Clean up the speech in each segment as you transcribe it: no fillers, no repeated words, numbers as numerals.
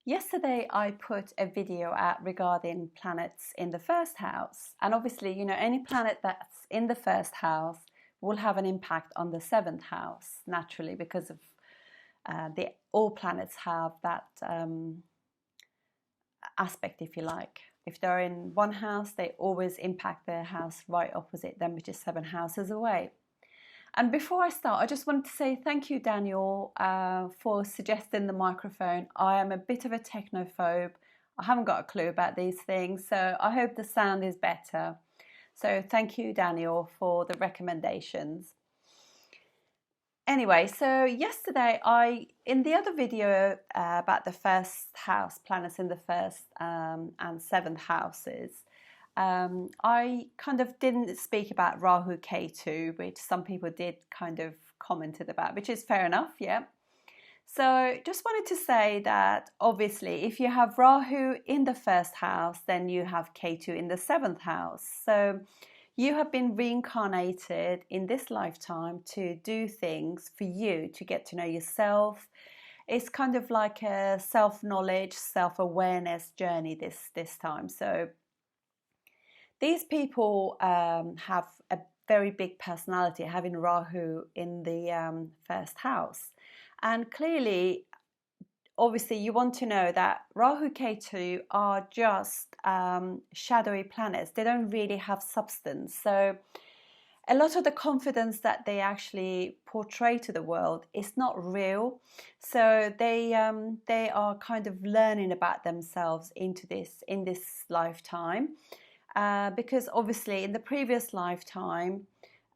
Yesterday I put a video out regarding planets in the first house, and obviously, any planet that's in the first house will have an impact on the seventh house naturally, because of all planets have that aspect, if you like. If they're in one house, they always impact their house right opposite them, which is 7 houses away. And before I start, I just wanted to say thank you, Daniel, for suggesting the microphone. I am a bit of a technophobe. I haven't got a clue about these things, so I hope the sound is better. So thank you, Daniel, for the recommendations. Anyway, so yesterday in the other video about the first house, planets in the first and 7th houses, I kind of didn't speak about Rahu Ketu, which some people did kind of commented about, which is fair enough, yeah. So just wanted to say that obviously if you have Rahu in the first house, then you have Ketu in the 7th house. So you have been reincarnated in this lifetime to do things for you, to get to know yourself. It's kind of like a self-knowledge, self-awareness journey this time. So these people have a very big personality, having Rahu in the first house. And clearly, obviously, you want to know that Rahu Ketu are just shadowy planets. They don't really have substance. So a lot of the confidence that they actually portray to the world is not real. So they are kind of learning about themselves in this lifetime. Because obviously in the previous lifetime,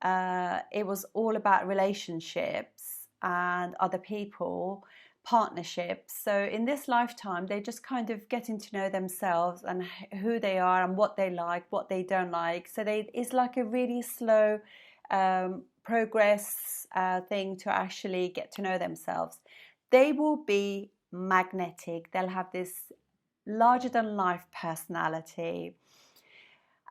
it was all about relationships and other people, partnerships. So in this lifetime, they're just kind of getting to know themselves and who they are and what they like, what they don't like. So it's like a really slow progress thing to actually get to know themselves. They will be magnetic. They'll have this larger than life personality.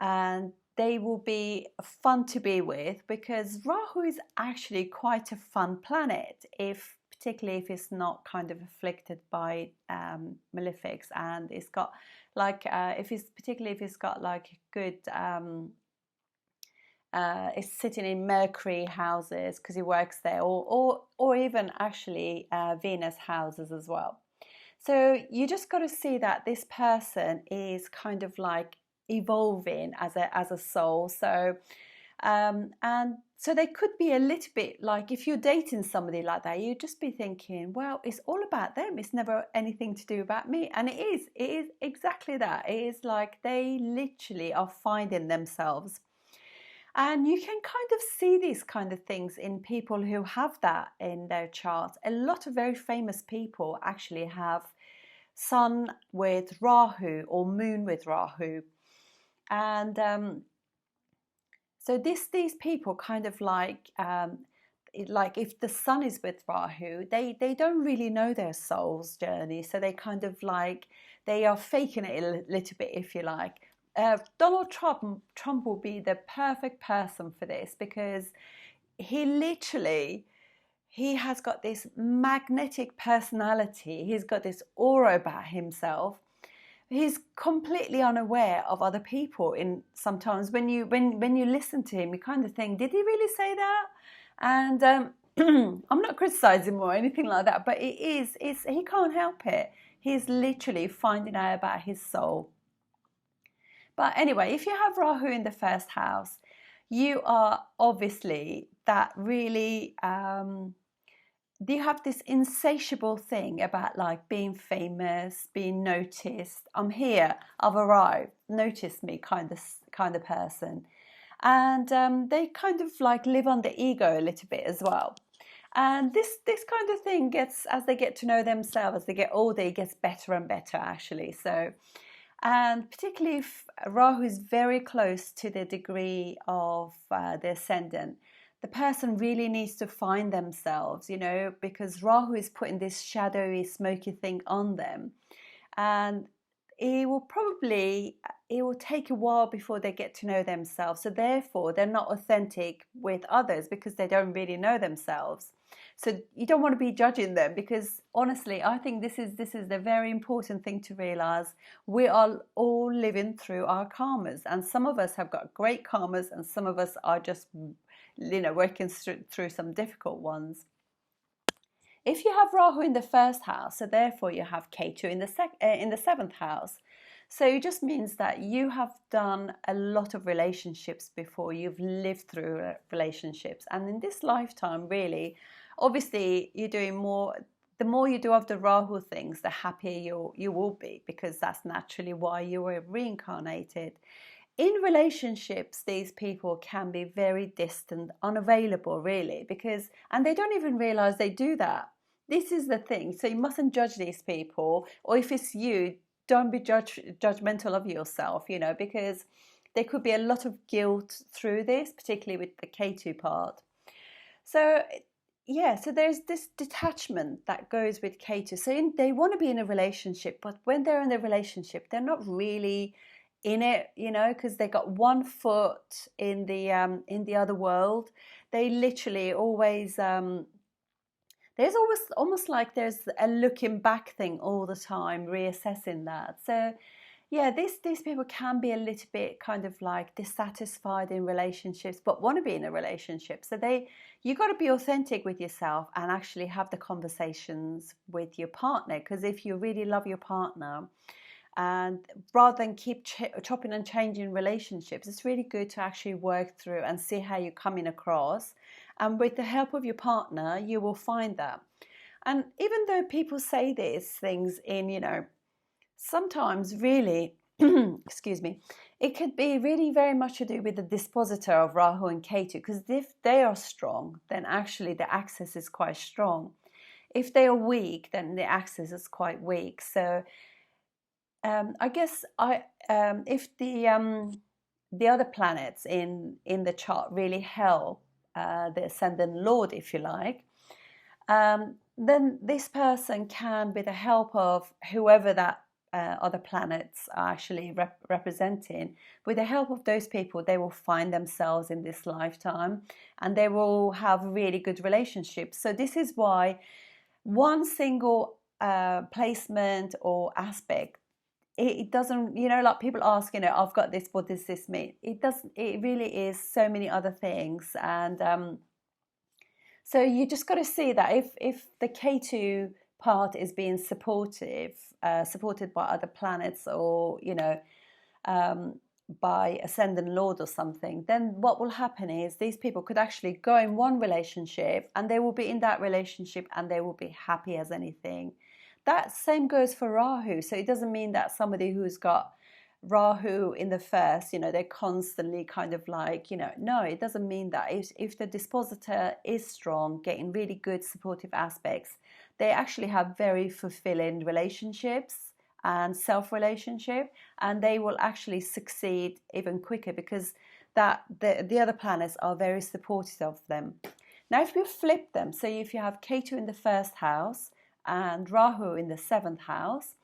And they will be fun to be with, because Rahu is actually quite a fun planet, particularly if it's not kind of afflicted by malefics, and it's got like if it's got like good it's sitting in Mercury houses because he works there, or even actually Venus houses as well. So you just got to see that this person is kind of like evolving as a soul. So and so they could be a little bit like, if you're dating somebody like that, you'd just be thinking, well, it's all about them, it's never anything to do about me. And it is exactly that. It is like they literally are finding themselves. And you can kind of see these kind of things in people who have that in their charts. A lot of very famous people actually have Sun with Rahu or Moon with Rahu. And so these people kind of like if the Sun is with Rahu, they don't really know their soul's journey. So they kind of like, they are faking it a little bit, if you like. Donald Trump will be the perfect person for this, because he has got this magnetic personality. He's got this aura about himself. He's completely unaware of other people. Sometimes when you listen to him, you kind of think, did he really say that? And I'm not criticizing him or anything like that, but he can't help it. He's literally finding out about his soul. But anyway, if you have Rahu in the first house, you are obviously that really, you have this insatiable thing about like being famous, being noticed. I'm here, I've arrived, notice me kind of person. And they kind of like live on the ego a little bit as well. And this kind of thing gets, as they get to know themselves, as they get older, it gets better and better actually. So, and particularly if Rahu is very close to the degree of the Ascendant, the person really needs to find themselves, because Rahu is putting this shadowy, smoky thing on them. And it will take a while before they get to know themselves. So therefore, they're not authentic with others because they don't really know themselves. So you don't want to be judging them, because honestly, I think this is the very important thing to realize. We are all living through our karmas, and some of us have got great karmas, and some of us are just, working through some difficult ones. If you have Rahu in the first house, so therefore you have Ketu in the seventh house, so it just means that you have done a lot of relationships before. You've lived through relationships, and in this lifetime, really, obviously, you're doing more. The more you do of the Rahu things, the happier you will be, because that's naturally why you were reincarnated. In relationships, these people can be very distant, unavailable, really, and they don't even realize they do that. This is the thing. So you mustn't judge these people, or if it's you, don't be judgmental of yourself, because there could be a lot of guilt through this, particularly with the Ketu part. So yeah, so there's this detachment that goes with Ketu. So they want to be in a relationship, but when they're in a relationship, they're not really in it, because they got one foot in the other world. They literally always there's almost like there's a looking back thing all the time, reassessing that. So yeah, these people can be a little bit kind of like dissatisfied in relationships, but want to be in a relationship. So you got to be authentic with yourself and actually have the conversations with your partner, because if you really love your partner, and rather than keep chopping and changing relationships, it's really good to actually work through and see how you're coming across. And with the help of your partner, you will find that. And even though people say these things sometimes really, excuse me, it could be really very much to do with the dispositor of Rahu and Ketu, because if they are strong, then actually the axis is quite strong. If they are weak, then the axis is quite weak. So I guess if the other planets in the chart really help the ascendant lord, if you like, then this person can, with the help of whoever that other planets are actually representing, with the help of those people, they will find themselves in this lifetime, and they will have really good relationships. So this is why one single placement or aspect, it doesn't, like people ask, I've got this, what does this mean? It doesn't. It really is so many other things. And so you just got to see that if the K2 part is being supported by other planets, or by ascendant lord or something, then what will happen is these people could actually go in one relationship, and they will be in that relationship, and they will be happy as anything. That same goes for Rahu. So it doesn't mean that somebody who's got Rahu in the first, they're constantly kind of like, no, it doesn't mean that. If the dispositor is strong, getting really good supportive aspects, they actually have very fulfilling relationships and self-relationship, and they will actually succeed even quicker, because that the other planets are very supportive of them. Now, if you flip them, so if you have Ketu in the first house and Rahu in the seventh house,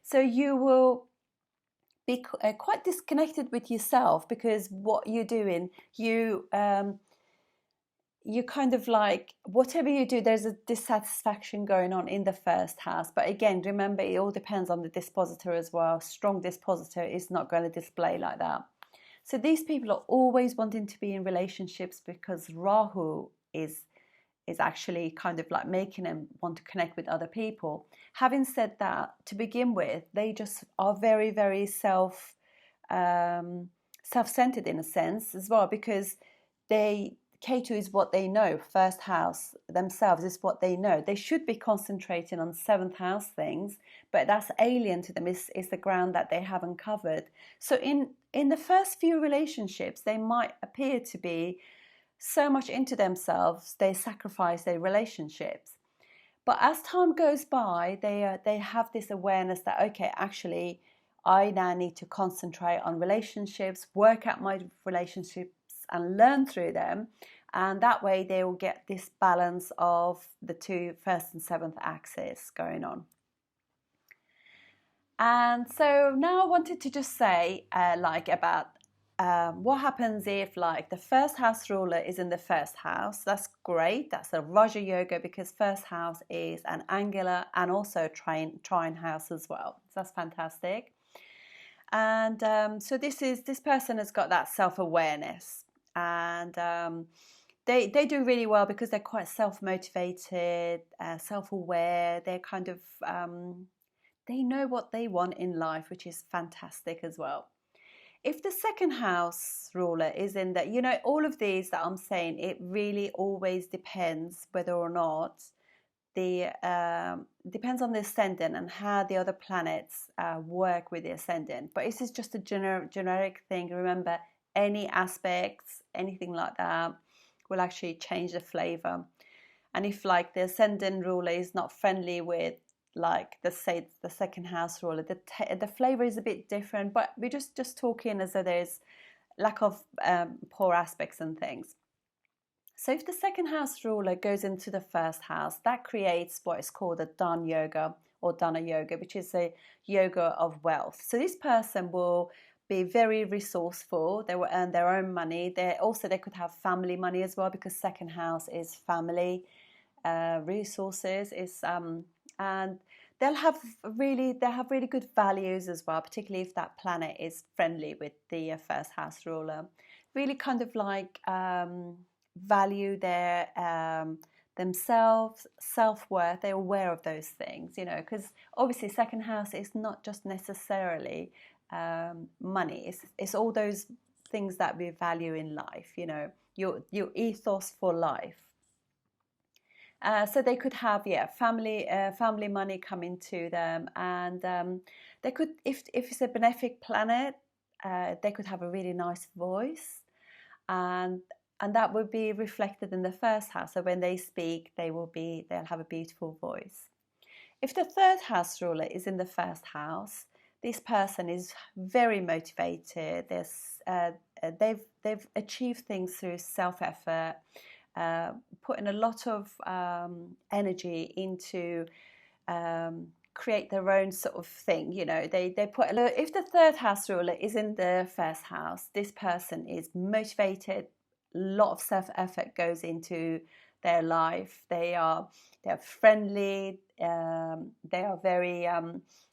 so you will be quite disconnected with yourself, because what you're doing, you kind of like, whatever you do, there's a dissatisfaction going on in the first house. But again, remember, it all depends on the dispositor as well. Strong dispositor is not going to display like that. So these people are always wanting to be in relationships, because Rahu is actually kind of like making them want to connect with other people. Having said that, to begin with, they just are very, very self-centered in a sense as well, because Ketu is what they know. First house themselves is what they know. They should be concentrating on seventh house things, but that's alien to them. Is the ground that they haven't covered. So in the first few relationships, they might appear to be so much into themselves, they sacrifice their relationships. But as time goes by, they have this awareness that, okay, actually, I now need to concentrate on relationships, work out my relationships, and learn through them. And that way they will get this balance of the two, first and seventh axis going on. And so now I wanted to just say about what happens if like the first house ruler is in the first house? That's great. That's a Raja Yoga, because first house is an angular and also trine house as well. So that's fantastic. And so this person has got that self-awareness, and they do really well because they're quite self-motivated, self-aware. They're kind of they know what they want in life, which is fantastic as well. If the second house ruler is in that, all of these that I'm saying, it really always depends whether or not depends on the ascendant and how the other planets work with the ascendant. But this is just a generic thing. Remember, any aspects, anything like that, will actually change the flavor. And if like the ascendant ruler is not friendly with, like, let's say the second house ruler, the flavor is a bit different. But we're just talking as though there's lack of poor aspects and things. So if the second house ruler goes into the first house, that creates what is called a Dhan Yoga or Dhana Yoga, which is a yoga of wealth. So this person will be very resourceful. They will earn their own money. They could have family money as well, because second house is family resources. And they'll have really good values as well, particularly if that planet is friendly with the first house ruler. Really kind of like value their themselves, self-worth. They're aware of those things, because obviously second house is not just necessarily money. It's all those things that we value in life, your ethos for life. So they could have family money coming to them, and they could, if it's a benefic planet, they could have a really nice voice, and that would be reflected in the first house. So when they speak, they'll have a beautiful voice. If the third house ruler is in the first house, this person is very motivated. They've achieved things through self-effort, putting a lot of energy into create their own sort of thing. If the third house ruler is in the first house, this person is motivated. A lot of self-effort goes into their life. They're friendly. They are very.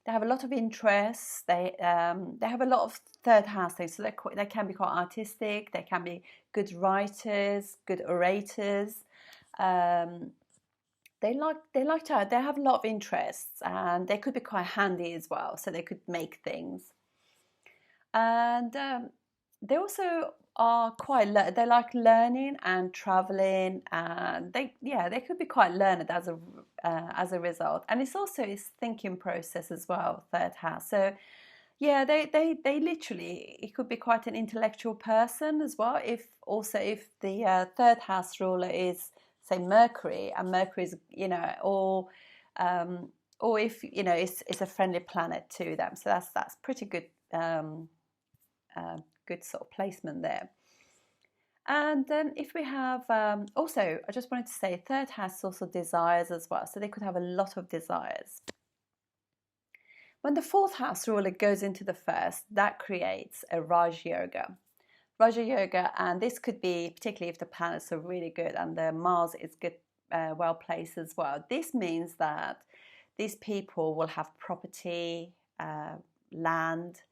They have a lot of interests. They have a lot of third house things. So they can be quite artistic. They can be good writers, good orators. They have a lot of interests, and they could be quite handy as well. So they could make things, and they also are they like learning and traveling, and they could be quite learned as a result. And it's also his thinking process as well, third house. So they literally, it could be quite an intellectual person as well. If the third house ruler is, say, Mercury, and Mercury is or if it's a friendly planet to them. So that's pretty good. Good sort of placement there. And then if we have also, I just wanted to say, third house also desires as well. So they could have a lot of desires. When the fourth house ruler goes into the first, that creates a Raj Yoga. Raja Yoga, and this could be particularly if the planets are really good and the Mars is good, well placed as well. This means that these people will have property, land.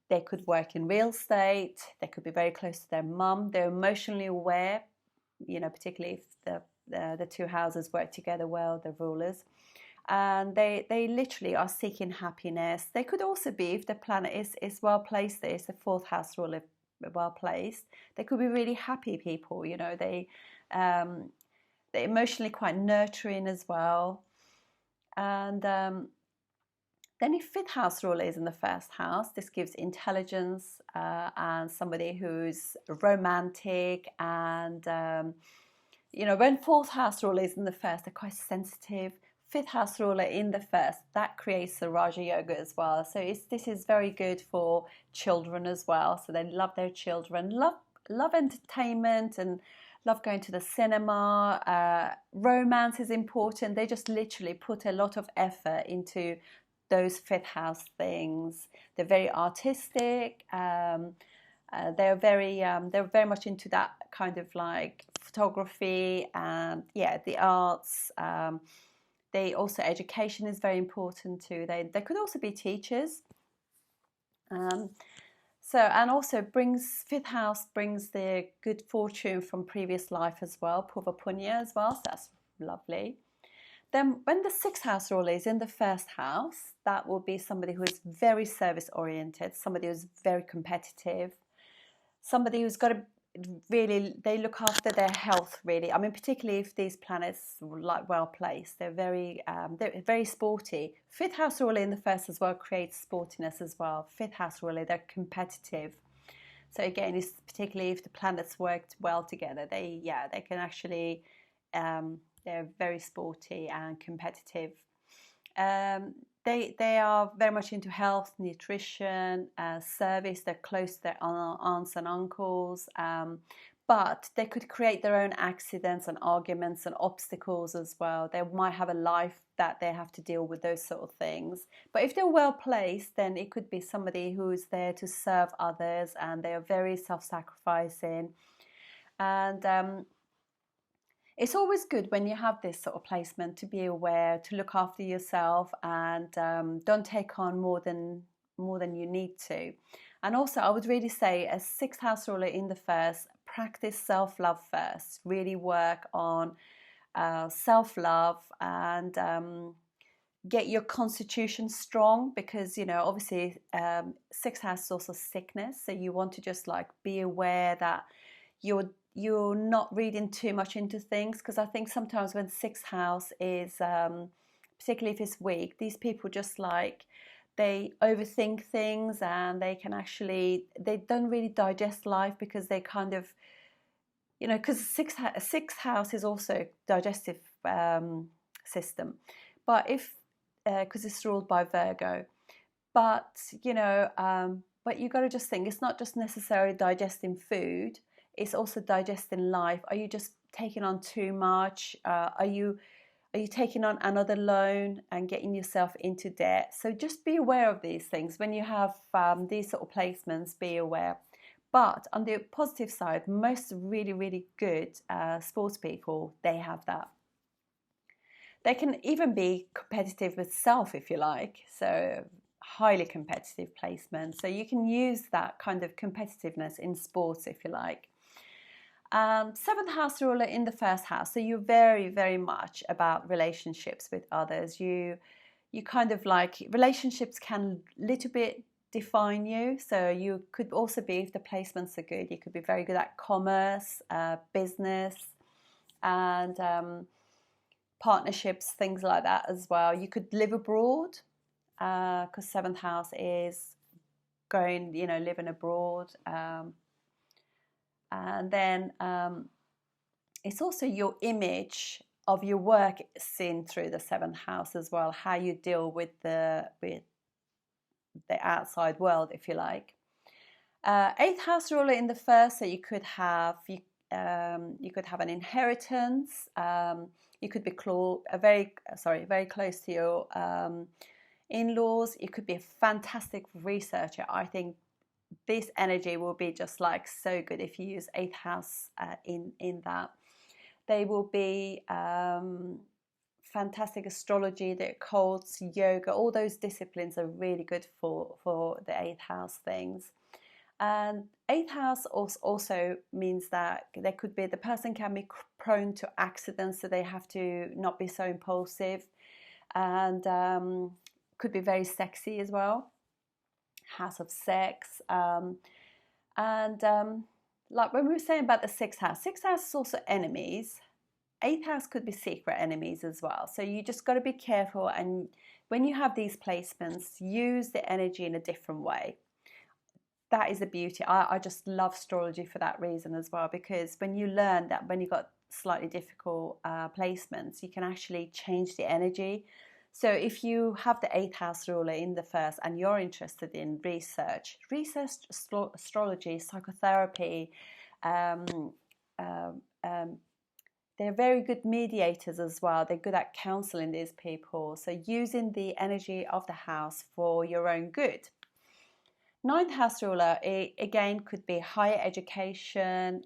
They could work in real estate. They could be very close to their mum. They're emotionally aware, particularly if the two houses work together well, the rulers. And they literally are seeking happiness. They could also be, if the planet is well placed, there's the fourth house ruler well placed, they could be really happy people. They're emotionally quite nurturing as well. And then if fifth house ruler is in the first house, this gives intelligence and somebody who's romantic. And, when fourth house ruler is in the first, they're quite sensitive. Fifth house ruler in the first, that creates the Raja Yoga as well. So this is very good for children as well. So they love their children, love entertainment, and love going to the cinema. Romance is important. They just literally put a lot of effort into those fifth house things. They're very artistic. They're very much into that kind of like photography and yeah, the arts. They also, education is very important too. They could also be teachers. So, and also fifth house brings the good fortune from previous life as well, Purva Punya as well, so that's lovely. Then when the sixth house ruler is in the first house, that will be somebody who is very service oriented, somebody who's very competitive, somebody who's got to really, they look after their health really. I mean, particularly if these planets like well placed, they're very sporty. Fifth house ruler in the first as well creates sportiness as well. Fifth house ruler, they're competitive. So again, it's particularly if the planets worked well together, they can actually they're very sporty and competitive. They are very much into health, nutrition, service. They're close to their aunts and uncles, but they could create their own accidents and arguments and obstacles as well. They might have a life that they have to deal with those sort of things. But if they're well placed, then it could be somebody who is there to serve others, and they are very self-sacrificing. And it's always good when you have this sort of placement to be aware, to look after yourself, and don't take on more than you need to. And also, I would really say, as sixth house ruler in the first, practice self-love first. Really work on self-love and get your constitution strong, because obviously sixth house is also sickness, so you want to just like be aware that you're not reading too much into things, because I think sometimes when sixth house is, particularly if it's weak, these people just like, they overthink things, and they don't really digest life, because they kind of, because sixth house is also digestive system, but because it's ruled by Virgo, but but you got to just think, it's not just necessarily digesting food, it's also digesting life. Are you just taking on too much? Are you taking on another loan and getting yourself into debt? So just be aware of these things. When you have these sort of placements, be aware. But on the positive side, most really, really good sports people, they have that. They can even be competitive with self, if you like. So highly competitive placement. So you can use that kind of competitiveness in sports, if you like. Seventh house ruler in the first house, so you're very, very much about relationships with others. You kind of like, relationships can little bit define you. So you could also be, if the placements are good, you could be very good at commerce, business, and partnerships, things like that as well. You could live abroad, because seventh house is going, living abroad. And then it's also your image of your work seen through the seventh house as well, how you deal with the outside world, if you like. Eighth house ruler in the first, so you could have an inheritance. You could be very close to your in-laws. You could be a fantastic researcher. I think this energy will be just like so good if you use eighth house in that. They will be fantastic astrology, the occults, yoga, all those disciplines are really good for the eighth house things. And eighth house also means that the person can be prone to accidents, so they have to not be so impulsive, and could be very sexy as well. House of sex, like when we were saying about the sixth house is also enemies. Eighth house could be secret enemies as well, so you just got to be careful, and when you have these placements, use the energy in a different way. That is the beauty. I just love astrology for that reason as well, because when you learn that when you've got slightly difficult placements, you can actually change the energy. So if you have the eighth house ruler in the first and you're interested in research astrology, psychotherapy, they're very good mediators as well. They're good at counseling these people. So using the energy of the house for your own good. Ninth house ruler, it again could be higher education,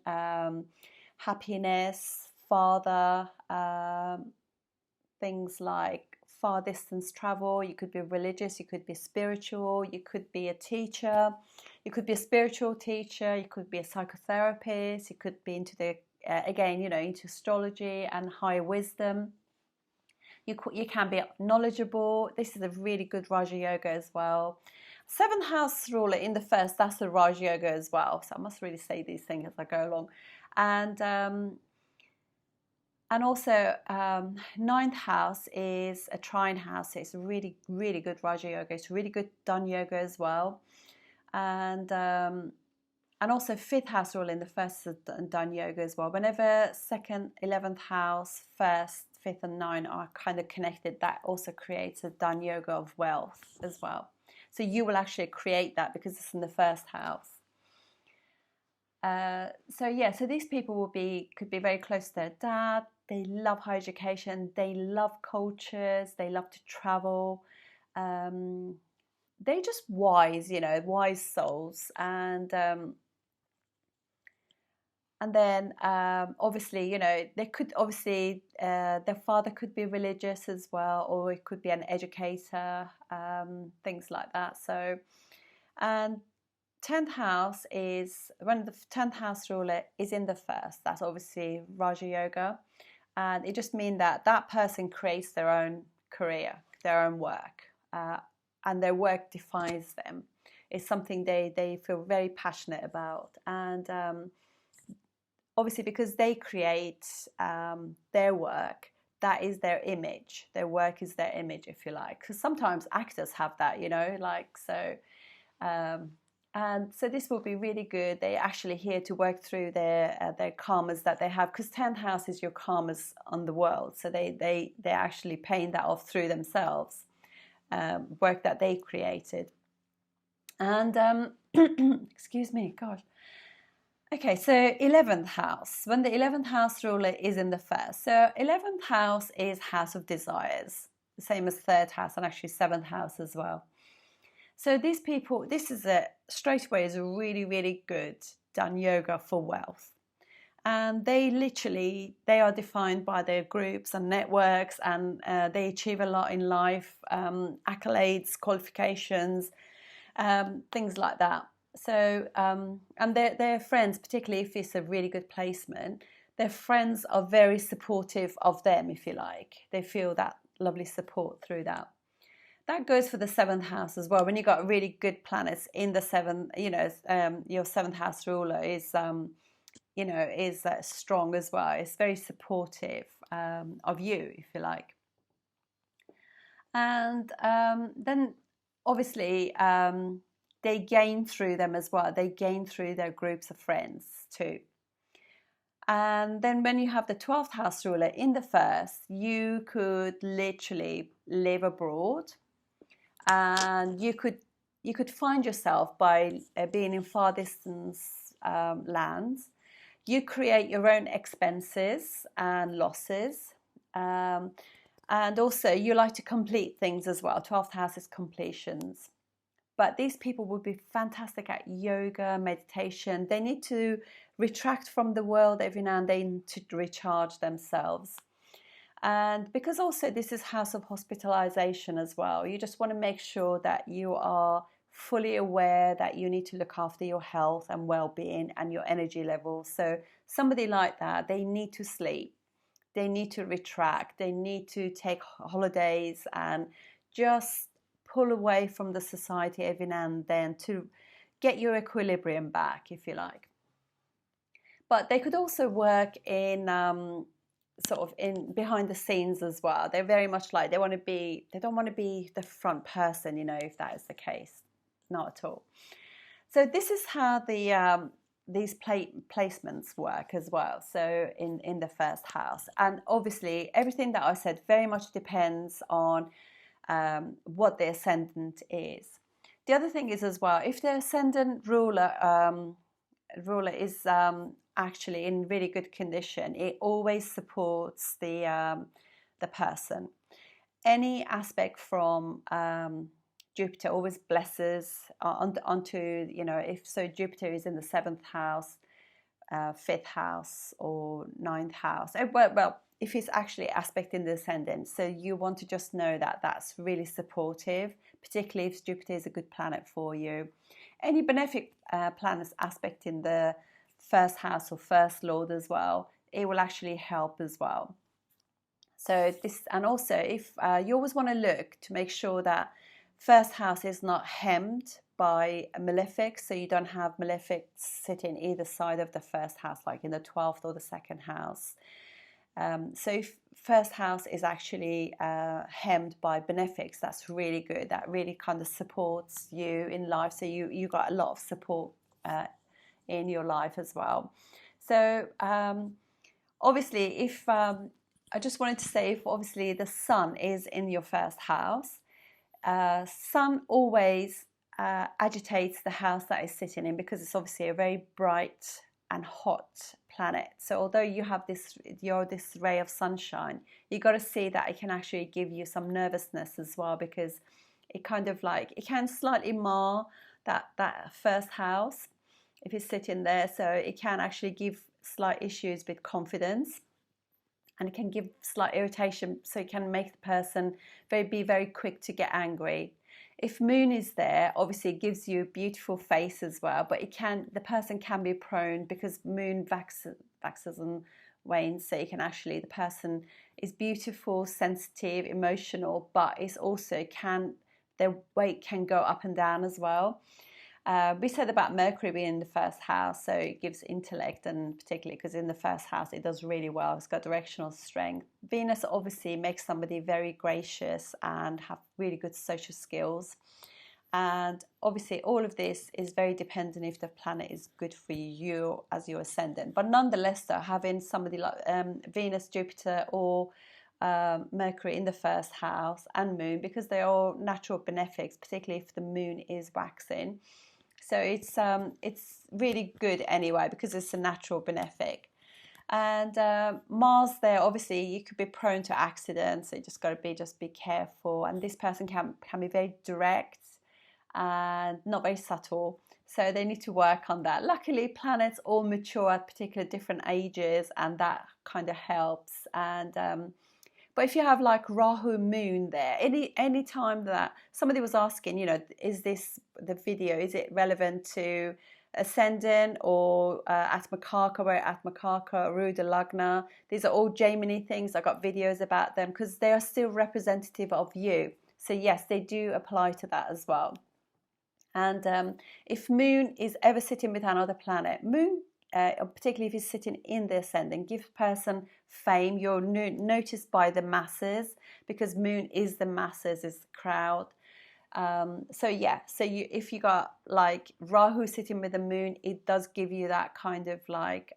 happiness, father, things like far distance travel. You could be religious, you could be spiritual, you could be a teacher, you could be a spiritual teacher, you could be a psychotherapist, you could be into the again, you know, into astrology and high wisdom. You can be knowledgeable. This is a really good Raja Yoga as well. Seventh house ruler in the first, that's a Raja Yoga as well. So I must really say these things as I go along. And also ninth house is a trine house. It's a really, really good Raja Yoga. It's really good Dhan Yoga as well. And also fifth house rule in the first is Dhan Yoga as well. Whenever second, 11th house, first, fifth and nine are kind of connected, that also creates a Dhan Yoga of wealth as well. So you will actually create that because it's in the first house. So yeah, so these people could be very close to their dad. They love higher education. They love cultures. They love to travel. They're just wise, you know, wise souls. And then obviously, you know, they could obviously, their father could be religious as well, or it could be an educator, things like that. So, and 10th house is, when the 10th house ruler is in the first, that's obviously Raja Yoga. And it just means that that person creates their own career, their own work, and their work defines them. It's something they feel very passionate about. And obviously, because they create their work, that is their image. Their work is their image, if you like. Because sometimes actors have that, you know, like so. And so this will be really good. They're actually here to work through their karmas that they have, because 10th house is your karmas on the world. So they're actually paying that off through themselves, work that they created. And excuse me, gosh. Okay, so 11th house, when the 11th house ruler is in the first. So 11th house is house of desires, the same as 3rd house and actually 7th house as well. So these people, this is straight away is a really, really good Dhan Yoga for wealth. And they are defined by their groups and networks, and they achieve a lot in life, accolades, qualifications, things like that. So, and their friends, particularly if it's a really good placement, their friends are very supportive of them, if you like. They feel that lovely support through that. That goes for the 7th house as well. When you've got really good planets in the 7th, you know, your 7th house ruler is, you know, is strong as well. It's very supportive of you, if you like. And then obviously they gain through them as well. They gain through their groups of friends too. And then when you have the 12th house ruler in the first, you could literally live abroad. And you could find yourself by being in far distance lands. You create your own expenses and losses, and also you like to complete things as well. 12th house is completions. But these people would be fantastic at yoga, meditation. They need to retract from the world every now and then to recharge themselves. And because also this is house of hospitalization as well, you just want to make sure that you are fully aware that you need to look after your health and well-being and your energy levels. So somebody like that, they need to sleep, they need to retract, they need to take holidays and just pull away from the society every now and then to get your equilibrium back, if you like. But they could also work in sort of in behind the scenes as well. They're very much like they don't want to be the front person, you know, if that is the case. Not at all. So this is how these placements work as well. So in the first house, and obviously everything that I said very much depends on what the ascendant is. The other thing is as well, if the ascendant ruler is actually in really good condition, it always supports the person. Any aspect from Jupiter always blesses onto, you know, if so Jupiter is in the 7th house, 5th house or 9th house. Well, if it's actually aspect in the ascendant, so you want to just know that that's really supportive, particularly if Jupiter is a good planet for you. Any benefic planets aspect in the 1st house or 1st lord as well, it will actually help as well. So this, and also if you always want to look to make sure that 1st house is not hemmed by malefics, so you don't have malefics sitting either side of the 1st house, like in the 12th or the 2nd house. So if 1st house is actually hemmed by benefics, that's really good. That really kind of supports you in life. So you got a lot of support in your life as well. So obviously, if I just wanted to say, if obviously the sun is in your 1st house, sun always agitates the house that is sitting in, because it's obviously a very bright and hot planet. So although you have this ray of sunshine, you got to see that it can actually give you some nervousness as well, because it kind of like, it can slightly mar that 1st house if it's sitting there. So it can actually give slight issues with confidence, and it can give slight irritation, so it can make the person be very quick to get angry. If moon is there, obviously it gives you a beautiful face as well, but the person can be prone, because moon waxes and wanes, so the person is beautiful, sensitive, emotional, but it's also their weight can go up and down as well. We said about Mercury being in the 1st house, so it gives intellect, and particularly because in the 1st house it does really well. It's got directional strength. Venus obviously makes somebody very gracious and have really good social skills. And obviously all of this is very dependent if the planet is good for you as your ascendant. But nonetheless, though, having somebody like Venus, Jupiter, or Mercury in the 1st house, and moon, because they're all natural benefics, particularly if the moon is waxing. So it's really good anyway, because it's a natural benefic. And Mars there, obviously you could be prone to accidents, so you just got to be careful. And this person can be very direct and not very subtle, so they need to work on that. Luckily, planets all mature at particular different ages, and that kind of helps. And but if you have like Rahu moon there, any time that somebody was asking, you know, is this the video, is it relevant to Ascendant or Atmakaka, where Atmakaka, Ruda Lagna, these are all Jamini things. I got videos about them, because they are still representative of you. So yes, they do apply to that as well. And if moon is ever sitting with another planet, moon, particularly if it's sitting in the ascendant, gives person fame. You're noticed by the masses, because moon is the masses, is the crowd. So yeah, so if you got like Rahu sitting with the moon, it does give you that kind of like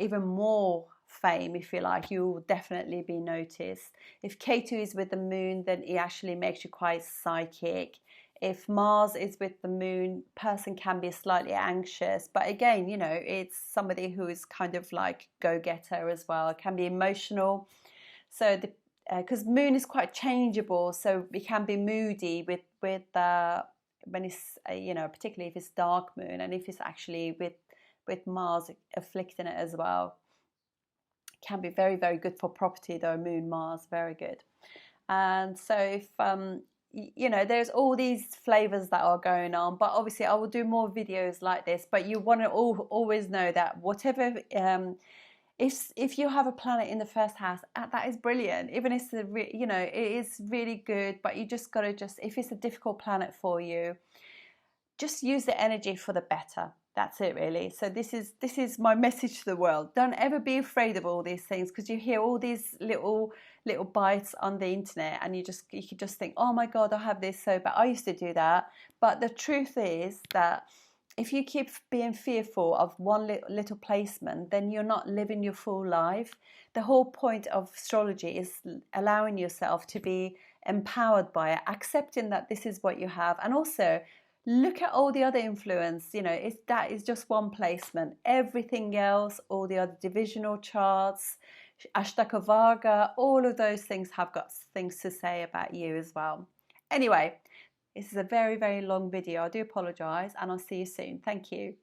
even more fame, if you like. You will definitely be noticed. If Ketu is with the moon, then it actually makes you quite psychic. If Mars is with the moon, person can be slightly anxious, but again, you know, it's somebody who is kind of like go-getter as well. It can be emotional. So because moon is quite changeable, so it can be moody with when it's you know, particularly if it's dark moon, and if it's actually with Mars afflicting it as well. It can be very, very good for property though, moon Mars, very good. And so if you know, there's all these flavors that are going on, but obviously I will do more videos like this. But you want to always know that whatever if you have a planet in the 1st house, that is brilliant. Even if it's you know, it is really good, but you just got to if it's a difficult planet for you, just use the energy for the better. That's it, really. So this is my message to the world. Don't ever be afraid of all these things, because you hear all these little bites on the internet, and you could just think, oh my God, I have this so bad. I used to do that. But the truth is that if you keep being fearful of one little placement, then you're not living your full life. The whole point of astrology is allowing yourself to be empowered by it, accepting that this is what you have, and also Look at all the other influence, you know, that is just one placement. Everything else, all the other divisional charts, Ashtaka Varga, all of those things have got things to say about you as well. Anyway, this is a very, very long video. I do apologise, and I'll see you soon. Thank you.